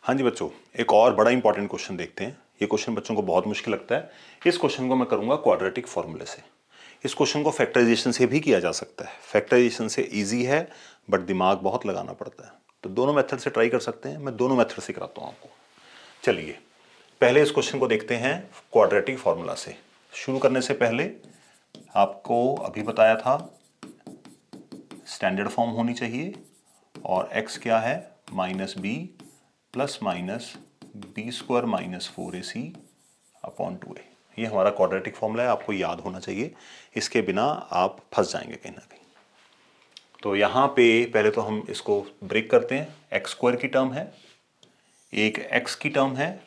हाँ जी बच्चों, एक और बड़ा इंपॉर्टेंट क्वेश्चन देखते हैं। ये क्वेश्चन बच्चों को बहुत मुश्किल लगता है। इस क्वेश्चन को मैं करूंगा क्वाड्रेटिक फॉर्मूले से। इस क्वेश्चन को फैक्टराइजेशन से भी किया जा सकता है। फैक्टराइजेशन से इजी है बट दिमाग बहुत लगाना पड़ता है, तो दोनों मेथड से ट्राई कर सकते हैं। मैं दोनों मेथड से कराता हूँ आपको। चलिए पहले इस क्वेश्चन को देखते हैं क्वाड्रेटिक फॉर्मूला से। शुरू करने से पहले आपको अभी बताया था स्टैंडर्ड फॉर्म होनी चाहिए, और x क्या है, minus b plus minus b square minus 4ac upon 2a। ये हमारा क्वाड्रेटिक फॉर्मूला है, आपको याद होना चाहिए। इसके बिना आप फंस जाएंगे कहीं ना कहीं। तो यहाँ पे पहले तो हम इसको ब्रेक करते हैं। एक्स स्क्वायर की टर्म है, एक x की टर्म है,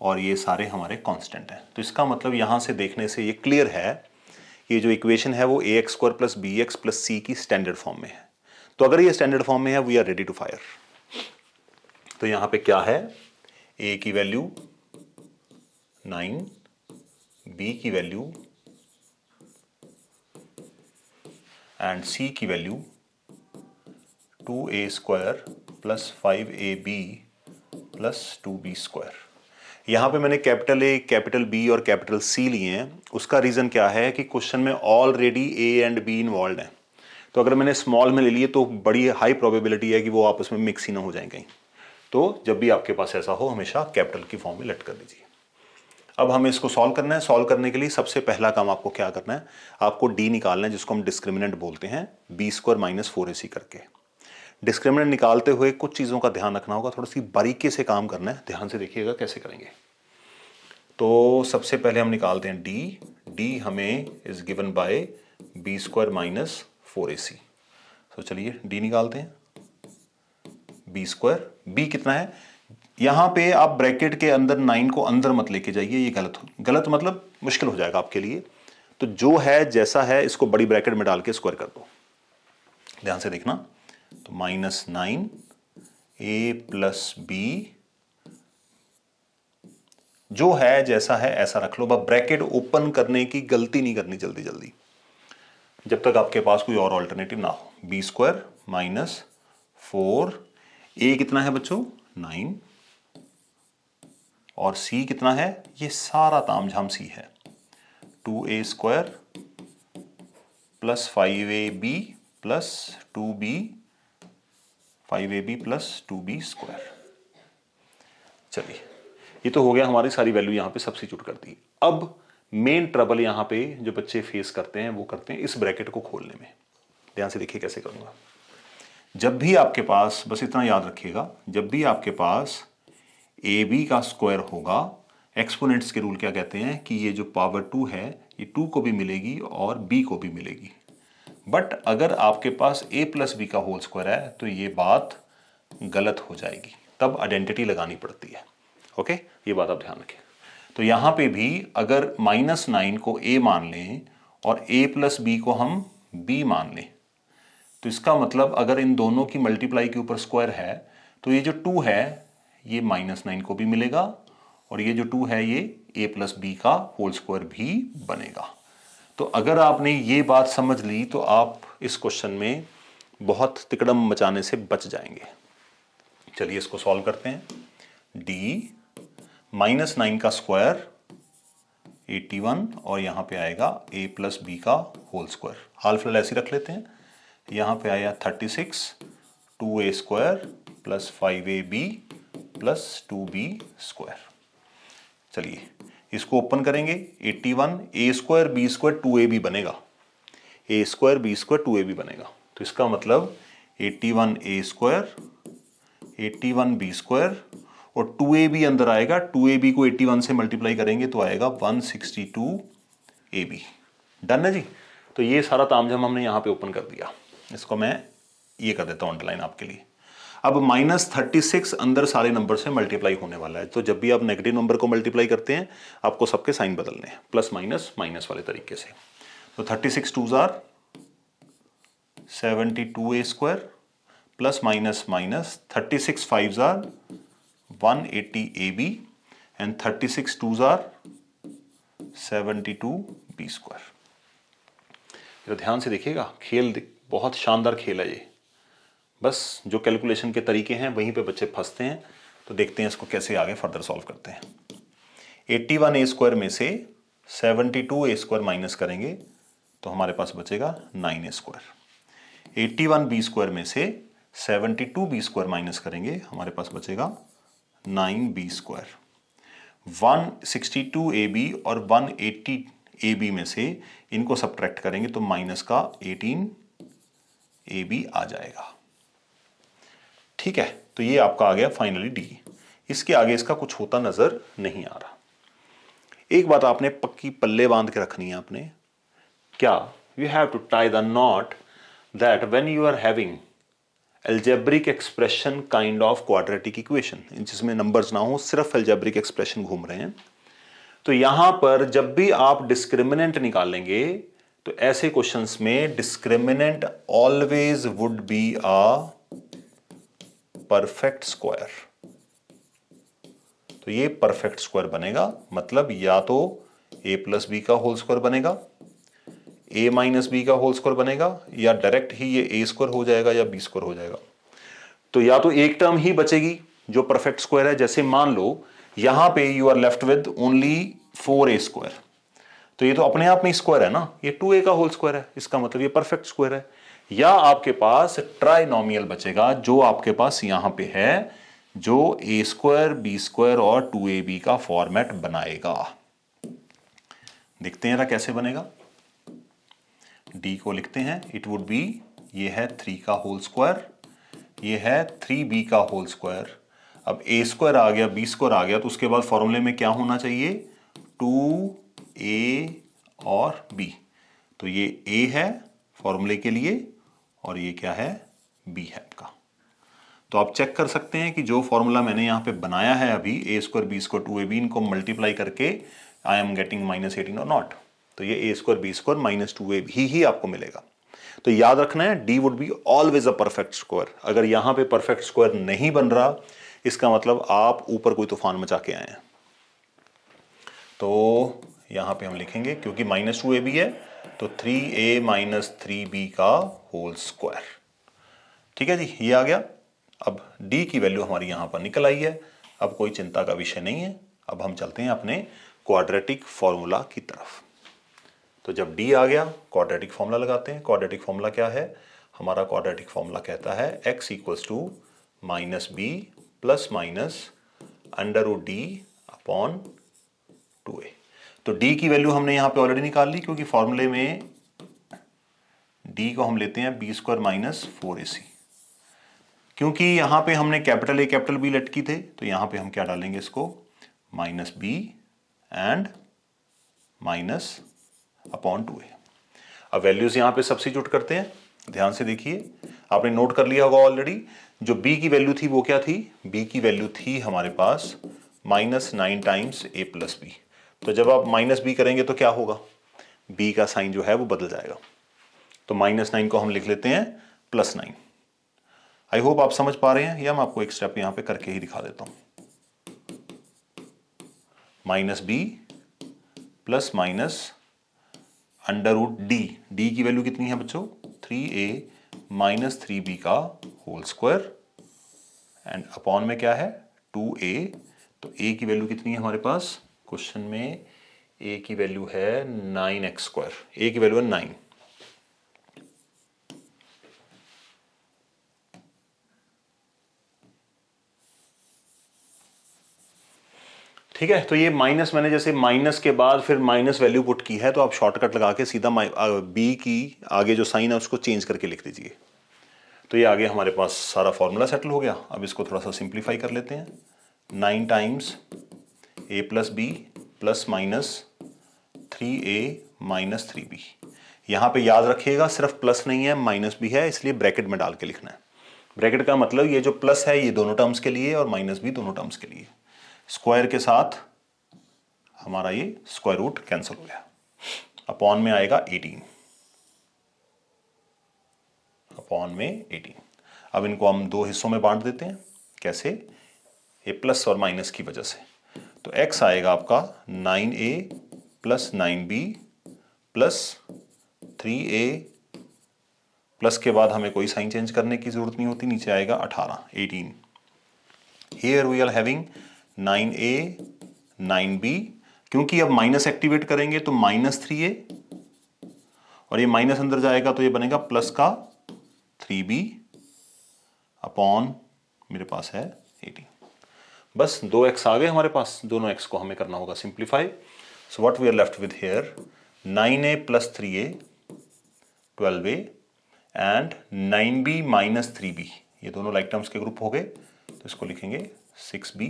और ये सारे हमारे कांस्टेंट हैं। तो इसका मतलब यहाँ से देखने से ये क्लियर है, ये जो इक्वेशन है वो ax square plus b x plus c की स्टैंडर्ड फॉर्म में है। तो अगर ये स्टैंडर्ड फॉर्म में है, we are ready to fire. तो यहाँ पे क्या है, a की वैल्यू 9, b की वैल्यू एंड c की value 2a square plus 5ab plus 2b square. यहाँ पे मैंने कैपिटल ए, कैपिटल बी और कैपिटल सी लिए हैं। उसका रीज़न क्या है कि क्वेश्चन में already a and b involve हैं। तो अगर मैंने स्मॉल में ले लिए तो बड़ी हाई प्रोबेबिलिटी है कि वो आपस में मिक्स ही ना हो जाए कहीं। तो जब भी आपके पास ऐसा हो, हमेशा कैपिटल की फॉर्म में लेट कर दीजिए। अब हमें इसको सॉल्व करना है। सॉल्व करने के लिए सबसे पहला काम आपको क्या करना है, आपको डी निकालना है, जिसको हम डिस्क्रिमिनेंट बोलते हैं, बी स्क्वायर माइनस 4ac करके। डिस्क्रिमिनेंट निकालते हुए कुछ चीज़ों का ध्यान रखना होगा, थोड़ी सी बारीकी से काम करना है। ध्यान से देखिएगा कैसे करेंगे। तो सबसे पहले हम निकालते हैं डी। डी हमें is given by b square minus 4ac। तो चलिए डी निकालते हैं। बी स्क्वायर, बी कितना है, यहां पे आप ब्रैकेट के अंदर 9 को अंदर मत लेके जाइए, ये गलत मतलब मुश्किल हो जाएगा आपके लिए। तो जो है जैसा है, इसको बड़ी ब्रैकेट में डाल के स्क्वायर कर दो। ध्यान से देखना। तो माइनस 9 ए प्लस बी, जो है जैसा है ऐसा रख लो। बस ब्रैकेट ओपन करने की गलती नहीं करनी जल्दी जल्दी, जब तक आपके पास कोई और ऑल्टरनेटिव ना हो। बी स्क्वायर माइनस 4, ए कितना है बच्चों 9, और c कितना है, ये सारा तामझाम c है, 2a square plus 5ab plus 2b, 5ab plus 2b square. चलिए ये तो हो गया, हमारी सारी वैल्यू यहाँ पे सब्स्टिट्यूट कर दी। अब मेन ट्रबल यहाँ पे जो बच्चे फेस करते हैं वो करते हैं इस ब्रैकेट को खोलने में। ध्यान से देखिए कैसे करूँगा। जब भी आपके पास, बस इतना याद रखिएगा, जब भी आपके पास ए बी का स्क्वायर होगा, एक्सपोनेंट्स के रूल क्या कहते हैं कि ये जो पावर 2 है ये 2 को भी मिलेगी और b को भी मिलेगी। बट अगर आपके पास a प्लस बी का होल स्क्वायर है तो ये बात गलत हो जाएगी, तब आइडेंटिटी लगानी पड़ती है। ओके, ये बात आप ध्यान रखें। तो यहाँ पे भी अगर -9 को a मान लें और a प्लस बी को हम b मान लें, तो इसका मतलब अगर इन दोनों की मल्टीप्लाई के ऊपर स्क्वायर है तो ये जो 2 है ये -9 को भी मिलेगा, और ये जो 2 है ये a प्लस बी का होल स्क्वायर भी बनेगा। तो अगर आपने ये बात समझ ली तो आप इस क्वेश्चन में बहुत तिकड़म मचाने से बच जाएंगे। चलिए इसको सॉल्व करते हैं। d -9 का स्क्वायर 81, और यहाँ पे आएगा a प्लस बी का होल स्क्वायर। हाल फिलहाल ऐसे रख लेते हैं। यहाँ पे आया 36, 2a square plus 5ab plus 2b square. चलिए इसको ओपन करेंगे। 81 a square b square 2ab बनेगा, a square b square 2ab बनेगा। तो इसका मतलब 81 a स्क्वायर 81 b स्क्वायर और 2ab अंदर आएगा। 2ab को 81 से मल्टीप्लाई करेंगे तो आएगा 162 ab। डन है जी। तो ये सारा तामझाम हमने यहाँ पे ओपन कर दिया। इसको मैं ये कर देता हूँ अंडरलाइन आपके लिए। अब -36 अंदर सारे नंबर से मल्टीप्लाई होने वाला है। तो जब भी आप नेगेटिव नंबर को मल्टीप्लाई करते हैं आपको सबके साइन बदलने हैं, प्लस माइनस माइनस वाले तरीके से। तो 36 2s are 72a square plus minus minus 36 5s are 180ab and 36 2s are 72b square. तो ध्यान से देखिएगा, खेल बहुत शानदार खेल है ये। बस जो कैलकुलेशन के तरीके हैं वहीं पे बच्चे फंसते हैं। तो तो देखते हैं इसको कैसे आगे फर्दर सॉल्व करते हैं। 81 a स्क्वायर में से 72 a स्क्वायर माइनस करेंगे तो हमारे पास बचेगा 9 a स्क्वायर। 81 b स्क्वायर में से 72 b स्क्वायर माइनस करेंगे, हमारे पास बचेगा 9 b स्क्वायर। 162 ab और 180 ab में से इनको सब्ट्रैक्ट करेंगे तो माइनस का 18 ab आ जाएगा। ठीक है, तो ये आपका आ गया फाइनली डी। इसके आगे इसका कुछ होता नजर नहीं आ रहा। एक बात आपने पक्की पल्ले बांध के रखनी है आपने, क्या? You have to tie the knot that when you are having algebraic expression kind of quadratic equation, जिसमें नंबर्स ना हो, सिर्फ एल्जेब्रिक एक्सप्रेशन घूम रहे हैं, तो यहां पर जब भी आप डिस्क्रिमिनेंट निकालेंगे तो ऐसे क्वेश्चंस में discriminant always would be a perfect square. तो ये परफेक्ट स्क्वायर बनेगा, मतलब या तो a प्लस बी का होल स्क्वायर बनेगा, a माइनस बी का होल स्क्वायर बनेगा, या डायरेक्ट ही ये a स्क्वायर हो जाएगा या b स्क्वायर हो जाएगा। तो या तो एक टर्म ही बचेगी जो परफेक्ट स्क्वायर है, जैसे मान लो यहां पे you are left with only 4a square, तो ये तो अपने आप में स्क्वायर है ना, ये 2a का होल स्क्वायर है, इसका मतलब ये परफेक्ट स्क्वायर है। या आपके पास ट्राइनोमियल बचेगा जो आपके पास यहां पे है, जो a स्क्वायर बी स्क्वायर और 2ab का फॉर्मेट बनाएगा। देखते हैं जरा कैसे बनेगा। d को लिखते हैं, इट वुड बी, ये है 3 का होल स्क्वायर, ये है 3b का होल स्क्वायर। अब a स्क्वायर आ गया, b स्क्वायर आ गया, तो उसके बाद फॉर्मूले में क्या होना चाहिए? 2a और b। तो ये a है फॉर्मूले के लिए और ये क्या है? b है आपका। तो आप चेक कर सकते हैं कि जो फॉर्मूला मैंने यहां पे बनाया है अभी, a square b square 2ab, इनको मल्टीप्लाई करके आई एम गेटिंग -18 और नॉट, तो ये a square b square minus 2ab ही आपको मिलेगा। तो याद रखना है d would be always a perfect square. अगर यहां पे परफेक्ट स्क्वायर नहीं बन रहा, इसका मतलब आप ऊपर कोई तूफान मचा के आए हैं। तो यहां पे हम लिखेंगे, क्योंकि -2ab है तो 3a माइनस 3b का होल स्क्वायर। ठीक है जी, ये आ गया। अब d की वैल्यू हमारी यहां पर निकल आई है, अब कोई चिंता का विषय नहीं है। अब हम चलते हैं अपने क्वाड्रेटिक फॉर्मूला की तरफ। तो जब d आ गया, क्वाड्रेटिक फॉर्मूला लगाते हैं। क्वाड्रेटिक फॉर्मूला क्या है? हमारा क्वाड्रेटिक फॉर्मूला कहता है x equals to minus b plus minus under root d upon 2a। तो d की वैल्यू हमने यहां पे ऑलरेडी निकाल ली, क्योंकि फॉर्मूले में d को हम लेते हैं b स्क्वायर माइनस 4ac। क्योंकि यहां पे हमने कैपिटल A कैपिटल B लटकी थे, तो यहां पे हम क्या डालेंगे इसको? Minus b and minus upon 2a। अब वैल्यूज यहां पे सब्स्टिट्यूट करते हैं। ध्यान से देखिए, आपने नोट कर लिया होगा ऑलरेडी, जो b की वैल्यू थी वो क्या थी? b की वैल्यू थी हमारे पास -9 टाइम्स a प्लस बी। तो जब आप माइनस बी करेंगे तो क्या होगा? b का साइन जो है वो बदल जाएगा। तो -9 को हम लिख लेते हैं +9। आई होप आप समझ पा रहे हैं, या मैं आपको एक स्टेप यहां पे करके ही दिखा देता हूं। -b plus minus under root d की वैल्यू कितनी है बच्चों? 3a माइनस 3b का होल स्क्वायर, एंड अपॉन में क्या है? 2a। तो a की वैल्यू कितनी है हमारे पास? क्वेश्चन में a की वैल्यू है 9x स्क्वायर। a की वैल्यू है 9। ठीक है, तो ये माइनस, मैंने जैसे माइनस के बाद फिर माइनस वैल्यू पुट की है, तो आप शॉर्टकट लगा के सीधा b की आगे जो साइन है उसको चेंज करके लिख दीजिए। तो ये आगे हमारे पास सारा फॉर्मूला सेटल हो गया। अब इसको थोड़ा सा सिंप्लीफाई कर लेते हैं। 9 times a plus b plus minus 3a minus 3b। यहां पे याद रखिएगा सिर्फ प्लस नहीं है, माइनस भी है, इसलिए ब्रैकेट में डाल के लिखना है। ब्रैकेट का मतलब ये जो प्लस है ये दोनों टर्म्स के लिए और माइनस भी दोनों टर्म्स के लिए। स्क्वायर के साथ हमारा ये स्क्वायर रूट कैंसिल हो गया। अपॉन में आएगा 18, अपॉन में 18। अब इनको हम दो हिस्सों में बांट देते हैं। कैसे? ये प्लस और माइनस की वजह से। तो x आएगा आपका 9a plus 9b plus 3a, plus के बाद हमें कोई साइन चेंज करने की जरूरत नहीं होती, नीचे आएगा 18। Here we are having 9a 9b, क्योंकि अब माइनस एक्टिवेट करेंगे तो -3a, और ये माइनस अंदर जाएगा तो ये बनेगा प्लस का 3b अपॉन मेरे पास है 18। बस 2x आ गए हमारे पास, दोनों x को हमें करना होगा simplify. So what we are left with here 9a + 3a 12a and 9b - 3b, ये दोनों लाइक टर्म्स के ग्रुप हो गए, तो इसको लिखेंगे 6b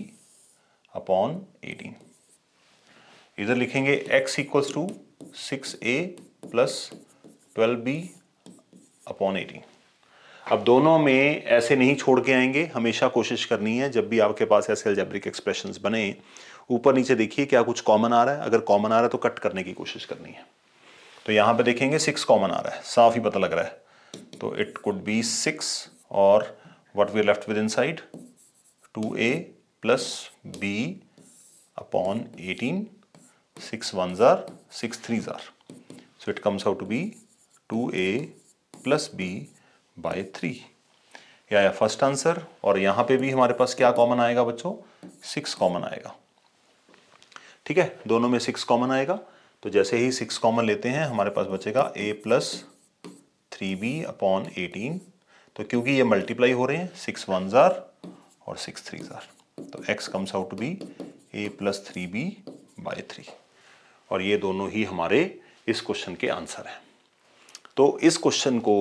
अपॉन 18। इधर लिखेंगे x equals to 6a + 12b upon 18। अब दोनों में ऐसे नहीं छोड़ के आएंगे, हमेशा कोशिश करनी है जब भी आपके पास ऐसे अलजेब्रिक एक्सप्रेशंस बने, ऊपर नीचे देखिए क्या कुछ कॉमन आ रहा है, अगर कॉमन आ रहा है तो कट करने की कोशिश करनी है। तो यहाँ पे देखेंगे 6 कॉमन आ रहा है, साफ ही पता लग रहा है, तो इट कुड बी 6 और what we left with inside 2a + b upon 18, 6 1s are 6 3s are, so it comes out to be 2a + b by 3। ये आया फर्स्ट आंसर, और यहाँ पे भी हमारे पास क्या कॉमन आएगा बच्चों, 6 कॉमन आएगा। ठीक है, दोनों में 6 कॉमन आएगा, तो जैसे ही 6 कॉमन लेते हैं हमारे पास बचेगा a + 3b अपॉन 18, तो क्योंकि ये मल्टीप्लाई हो रहे हैं 6 1s are और 6 3s are, तो x comes out to be a + 3b by 3, और ये दोनों ही हमारे इस क्वेश्चन के आंसर हैं। तो इस क्वेश्चन को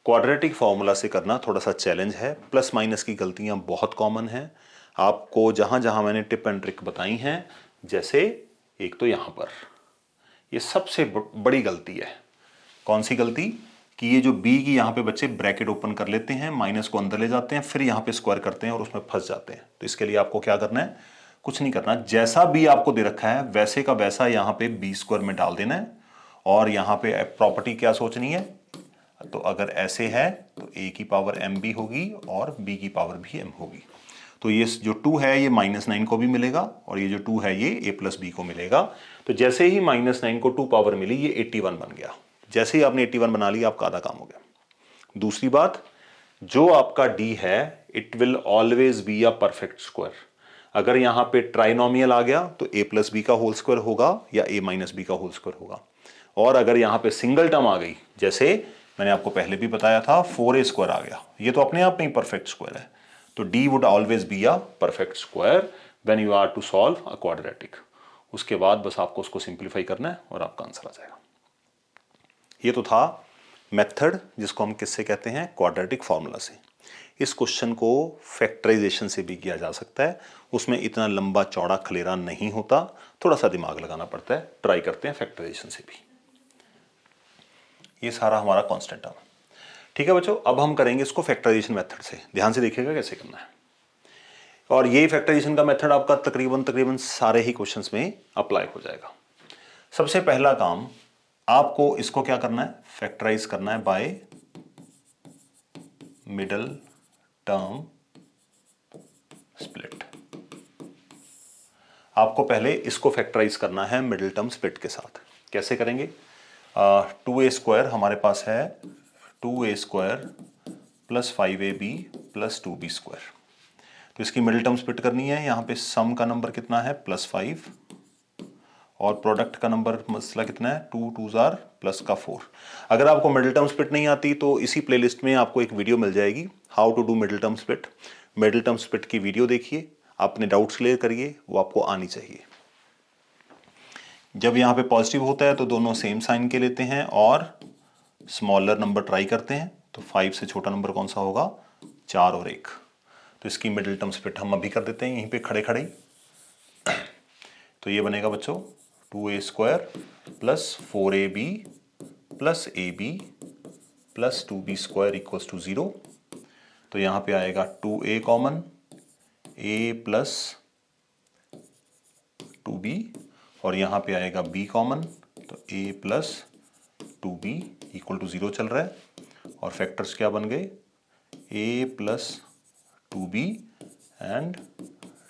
क्वाड्रेटिक फॉर्मूला से करना थोड़ा सा चैलेंज है, प्लस माइनस की गलतियां बहुत कॉमन हैं। आपको जहां जहां मैंने टिप एंड ट्रिक बताई हैं, जैसे एक तो यहां पर ये सबसे बड़ी गलती है। कौन सी गलती, कि ये जो b की यहाँ पे बच्चे ब्रैकेट ओपन कर लेते हैं, माइनस को अंदर ले जाते हैं, फिर यहाँ पे स्क्वायर करते हैं और उसमें फंस जाते हैं। तो इसके लिए आपको क्या करना है, कुछ नहीं करना, जैसा b आपको दे रखा है वैसे का वैसा यहाँ पे b² में डाल देना है, और यहाँ पे प्रॉपर्टी क्या सोचनी है, तो अगर ऐसे है तो a की पावर mb होगी और b की पावर भी m होगी। तो ये जो 2 है ये -9 को भी मिलेगा, और ये जो 2 है ये a + b को मिलेगा। तो जैसे ही -9 को 2 पावर मिली ये 81 बन गया। जैसे ही आपने 81 बना लिया आपका आधा काम हो गया। दूसरी बात, जो आपका d है it will always be a perfect square. अगर यहाँ पे ट्राइनोमियल आ गया तो a + b का होल स्क्वायर होगा या a - b का होल स्क्वायर होगा, और अगर यहाँ पे सिंगल टर्म आ गई, जैसे मैंने आपको पहले भी बताया था 4a² आ गया, ये तो अपने आप में ही परफेक्ट स्क्वायर है। तो d would always be a perfect square when you are to solve a quadratic. उसके बाद बस आपको उसको सिंप्लीफाई करना है और आपका आंसर आ जाएगा। ये तो था मेथड जिसको हम किससे कहते हैं, क्वाड्रेटिक फॉर्मूला से। इस क्वेश्चन को फैक्टराइजेशन से भी किया जा सकता है, उसमें इतना लंबा चौड़ा खलेरा नहीं होता, थोड़ा सा दिमाग लगाना पड़ता है। ट्राई करते हैं फैक्टराइजेशन से भी। ये सारा हमारा कांस्टेंट टर्म। ठीक है बच्चों, अब हम करेंगे इसको फैक्टराइजेशन मेथड से। ध्यान से देखिएगा कैसे करना है, और ये फैक्टराइजेशन का मेथड आपका तकरीबन सारे ही क्वेश्चंस में अप्लाई हो जाएगा। सबसे पहला काम, आपको इसको क्या करना है, फैक्टराइज करना है बाय मिडल टर्म स्प्लिट। आपको पहले इसको फैक्टराइज करना है मिडिल टर्म स्प्लिट के साथ। कैसे करेंगे, 2a² हमारे पास है 2a² + 5ab + 2b²। तो इसकी मिडिल टर्म स्प्लिट करनी है। यहाँ पे सम का नंबर कितना है +5, और प्रोडक्ट का नंबर मसला कितना है 2 2s are +4। अगर आपको मिडिल टर्म स्प्लिट नहीं आती तो इसी प्लेलिस्ट में आपको एक वीडियो मिल जाएगी, how to do middle term split. Middle term split की वीडियो देखिए, अपने डाउट्स क्लियर करिए, वो आपको आनी चाहिए। जब यहाँ पे पॉजिटिव होता है तो दोनों सेम साइन के लेते हैं और स्मॉलर नंबर ट्राई करते हैं। तो 5 से छोटा नंबर कौन सा होगा, 4 और 1। तो इसकी मिडिल टर्म स्प्लिट हम अभी कर देते हैं यहीं पे खड़े खड़े। तो ये बनेगा बच्चों 2a² + 4ab + ab + 2b² = 0। तो यहाँ पे आएगा 2a कॉमन, a + 2b, और यहाँ पे आएगा b कॉमन, तो a + 2b = 0 चल रहा है। और फैक्टर्स क्या बन गए, a + 2b and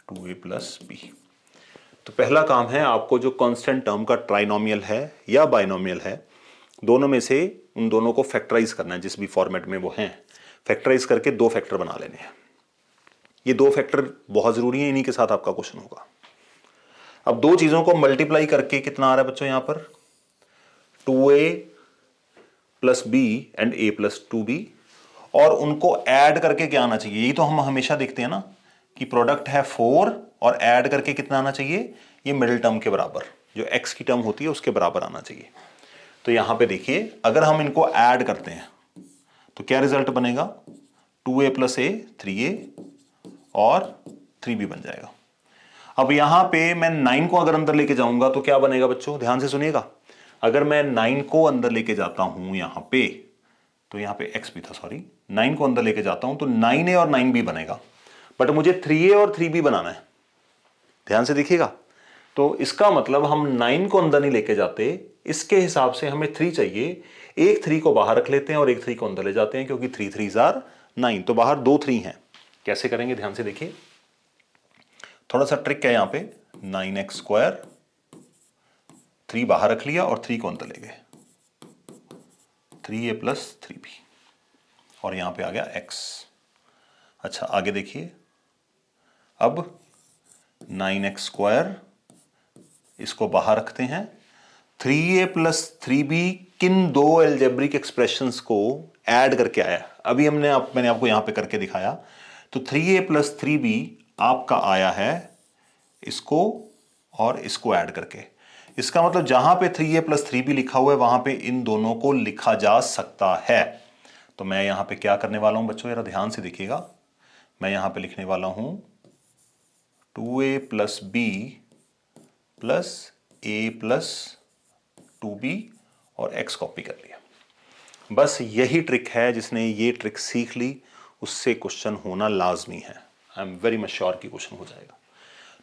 2a + b। तो पहला काम है, आपको जो कांस्टेंट टर्म का ट्राइनोमियल है या बाइनोमियल है, दोनों में से उन दोनों को फैक्टराइज करना है, जिस भी फॉर्मेट में वो हैं। फैक्टराइज करके 2 फैक्टर बना लेने हैं। ये दो फैक्टर बहुत जरूरी है, इन्हीं के साथ आपका क्वेश्चन होगा। अब दो चीजों को मल्टीप्लाई करके कितना आ रहा है बच्चों यहां पर 2a plus b and a plus 2b, और उनको ऐड करके क्या आना चाहिए, यही तो हम हमेशा देखते हैं ना कि प्रोडक्ट है 4 और ऐड करके कितना आना चाहिए, ये मिडिल टर्म के बराबर, जो x की टर्म होती है उसके बराबर आना चाहिए। तो यहां पे देखिए अगर हम इनको ऐड करते हैं तो क्या रिजल्ट बनेगा 2a प्लस a 3a और 3b बन जाएगा। अब यहां पे मैं 9 को अगर अंदर लेके जाऊंगा तो क्या बनेगा बच्चों, ध्यान से सुनिएगा। अगर मैं 9 को अंदर लेके जाता हूं यहां पे, तो यहां पे x भी था, सॉरी, 9 को अंदर लेके जाता हूं तो 9a और 9b बनेगा, बट मुझे 3a और 3b बनाना है। ध्यान से देखिएगा, तो इसका मतलब हम 9 को अंदर नहीं लेके जाते, इसके हिसाब से हमें 3 चाहिए, एक 3 को बाहर रख लेते हैं और एक 3 को अंदर ले जाते हैं, क्योंकि 3 3 जार 9, तो बाहर 2 3 हैं। कैसे करेंगे ध्यान से देखिए, थोड़ा सा ट्रिक है यहां पे, 9x स्क्वायर, 3 बाहर रख लिया और 3 को अंदर ले गए, 3a प्लस 3b, और यहां पे आ गया x। अच्छा आगे देखिए, अब 9x स्क्वायर, इसको बाहर रखते हैं, 3a प्लस 3b किन दो एल्जेब्रिक एक्सप्रेशंस को ऐड करके आया, अभी मैंने आपको यहां पे करके दिखाया। तो 3a प्लस 3b आपका आया है इसको और इसको ऐड करके, इसका मतलब जहां पे 3a प्लस 3b लिखा हुआ है वहां पे इन दोनों को लिखा जा सकता है। तो मैं यहां पे क्या करने वाला हूं बच्चों, जरा ध्यान से देखिएगा, मैं यहां पे लिखने वाला हूं 2a plus b plus a plus 2b और x कॉपी कर लिया। बस यही ट्रिक है, जिसने ये ट्रिक सीख ली उससे क्वेश्चन होना लाजमी है। I am very much sure कि क्वेश्चन हो जाएगा।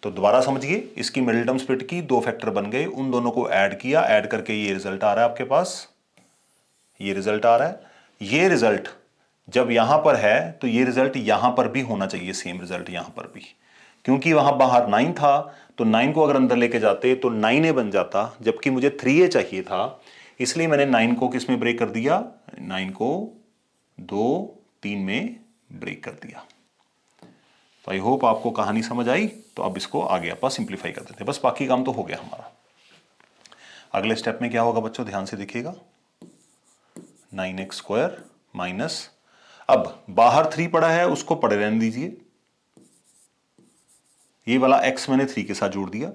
तो दोबारा समझिए, इसकी मिडिल टर्म स्प्लिट की, दो फैक्टर बन गए, उन दोनों को ऐड किया, ऐड करके ये रिजल्ट आ रहा है आपके पास, ये रिजल्ट आ रहा है। ये रिजल्ट जब यहां पर है तो ये रिजल्ट यहां पर भी होना चाहिए, सेम रिजल्ट यहां पर भी, क्योंकि वहां बाहर 9 था, तो 9 को अगर अंदर लेके जाते तो 9a बन जाता, जबकि मुझे 3a चाहिए था, इसलिए मैंने 9 को किस में ब्रेक कर दिया, 9 को 2 3 में ब्रेक कर दिया। तो आई होप आपको कहानी समझ आई। तो अब इसको आगे आप सिंप्लीफाई कर देते हैं, बस बाकी काम तो हो गया हमारा। अगले स्टेप में क्या होगा बच्चों, ध्यान से देखिएगा, 9x स्क्वायर माइनस, अब बाहर 3 पड़ा है उसको पड़े रहने दीजिए, ये वाला x मैंने 3 के साथ जोड़ दिया।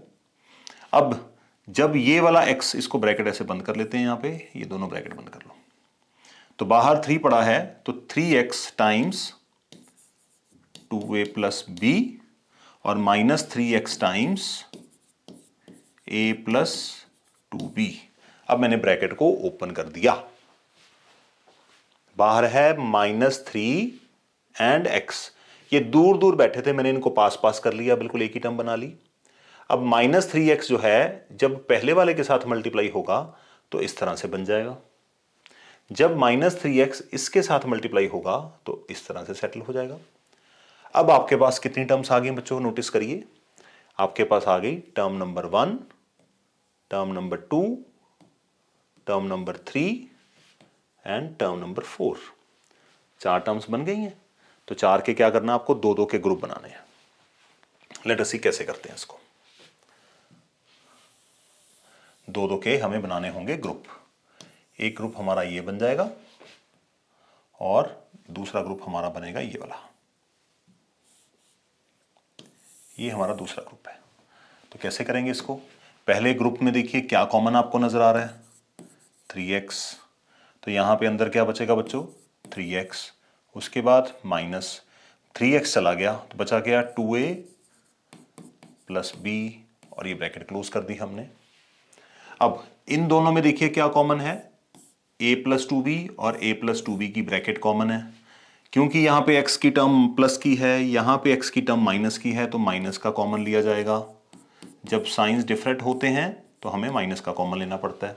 अब जब ये वाला x, इसको ब्रैकेट ऐसे बंद कर लेते हैं, यहां पे ये दोनों ब्रैकेट बंद कर लो, तो बाहर 3 पड़ा है तो 3x times 2a plus b और minus 3x times a plus 2b। अब मैंने ब्रैकेट को ओपन कर दिया, बाहर है -3 एंड x, ये दूर दूर बैठे थे, मैंने इनको पास पास कर लिया, बिल्कुल एक ही टर्म बना ली। अब -3x जो है जब पहले वाले के साथ मल्टीप्लाई होगा तो इस तरह से बन जाएगा, जब -3x इसके साथ मल्टीप्लाई होगा तो इस तरह से सेटल हो जाएगा। अब आपके पास कितनी टर्म्स आ गई बच्चों, नोटिस करिए, आपके पास आ गई term number 1, term number 2, term number 3 and term number 4। 4 terms बन गई हैं। तो 4 के क्या करना, आपको 2 2 के ग्रुप बनाने हैं। लेट अस सी कैसे करते हैं इसको, 2 2 के हमें बनाने होंगे ग्रुप। एक ग्रुप हमारा ये बन जाएगा और दूसरा ग्रुप हमारा बनेगा ये वाला, ये हमारा दूसरा ग्रुप है। तो कैसे करेंगे इसको, पहले ग्रुप में देखिए क्या कॉमन आपको नजर आ रहा है, 3x, तो यहां पे अंदर क्या बचेगा बच्चों, 3x, उसके बाद माइनस 3x चला गया तो बचा गया 2a प्लस b, और ये ब्रैकेट क्लोज कर दी हमने। अब इन दोनों में देखिए क्या कॉमन है, a प्लस 2b और a प्लस 2b की ब्रैकेट कॉमन है, क्योंकि यहां पे x की टर्म प्लस की है, यहां पे x की टर्म माइनस की है, तो माइनस का कॉमन लिया जाएगा। जब साइंस डिफरेंट होते हैं तो हमें माइनस का कॉमन लेना पड़ता है।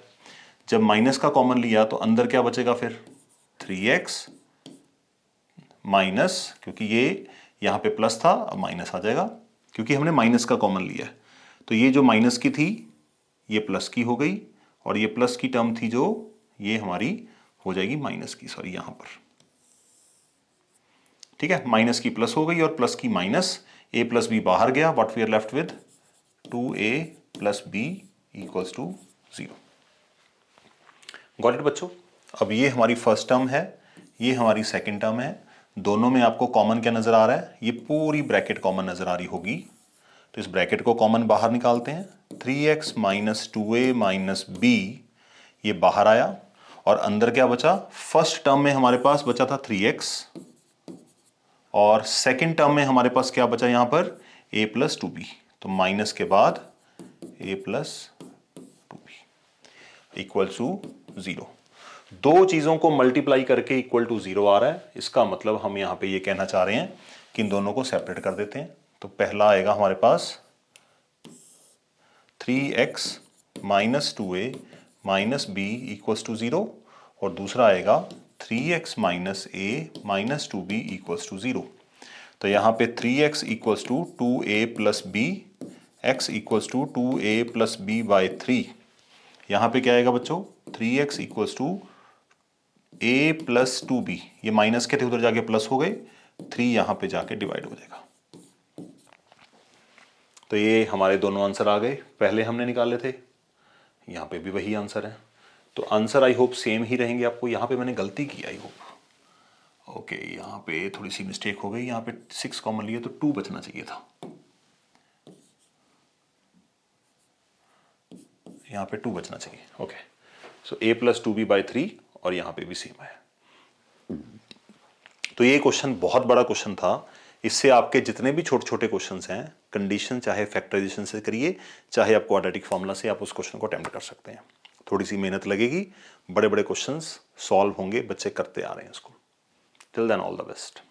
जब माइनस का कॉमन लिया तो अंदर क्या बचेगा फिर, 3x माइनस, क्योंकि ये यहां पे प्लस था अब माइनस आ जाएगा, क्योंकि हमने माइनस का कॉमन लिया है। तो ये जो माइनस की थी ये प्लस की हो गई, और ये प्लस की टर्म थी जो, ये हमारी हो जाएगी माइनस की, सॉरी यहां पर। ठीक है, माइनस की प्लस हो गई और प्लस की माइनस, a प्लस बी बाहर गया, what we are left with 2a plus b equals to 0। Got it बच्चों। अब ये हमारी फर्स्ट टर्म है, ये हमारी सेकंड टर्म है, दोनों में आपको कॉमन क्या नजर आ रहा है, ये पूरी ब्रैकेट कॉमन नजर आ रही होगी। तो इस ब्रैकेट को कॉमन बाहर निकालते हैं, 3x minus 2a minus B, ये बाहर आया और अंदर क्या बचा, फर्स्ट टर्म में हमारे पास बचा था 3x और सेकंड टर्म में हमारे पास क्या बचा यहां पर, a प्लस 2b। तो माइनस के बाद a plus 2b equal to 0। दो चीजों को मल्टीप्लाई करके इक्वल टू 0 आ रहा है, इसका मतलब हम यहां पे ये कहना चाह रहे हैं कि इन दोनों को सेपरेट कर देते हैं। तो पहला आएगा हमारे पास 3x minus 2a minus b equals to 0 और दूसरा आएगा 3x minus a minus 2b equals to 0। तो यहां पे 3x equals to 2a plus b, x equals to 2a plus b by 3। यहां पे क्या आएगा बच्चों, 3x equals to a plus 2b, ये माइनस के थे उधर जाके प्लस हो गए, 3 यहां पे जाके डिवाइड हो जाएगा। तो ये हमारे दोनों आंसर आ गए, पहले हमने निकाले थे, यहाँ पे भी वही आंसर है। तो आंसर आई होप सेम ही रहेंगे आपको। यहाँ पे मैंने गलती की आई होप, ओके यहाँ पे थोड़ी सी मिस्टेक हो गई, यहाँ पे 6 कॉमन लिया तो 2 बचना चाहिए था, यहाँ पे 2 बचना चाहिए। Okay, so a plus 2b by 3 और यहाँ पे भी सेम है। तो ये क्वेश्चन बहुत बड़ा क्वेश्चन था, इससे आपके जितने भी छोटे छोटे क्वेश्चंस हैं, कंडीशन चाहे फैक्टराइजेशन से करिए चाहे आप क्वाड्रेटिक फॉर्मूला से, आप उस क्वेश्चन को अटेम्प्ट कर सकते हैं। थोड़ी सी मेहनत लगेगी, बड़े बड़े क्वेश्चंस सॉल्व होंगे, बच्चे करते आ रहे हैं इसको। Till then all the best.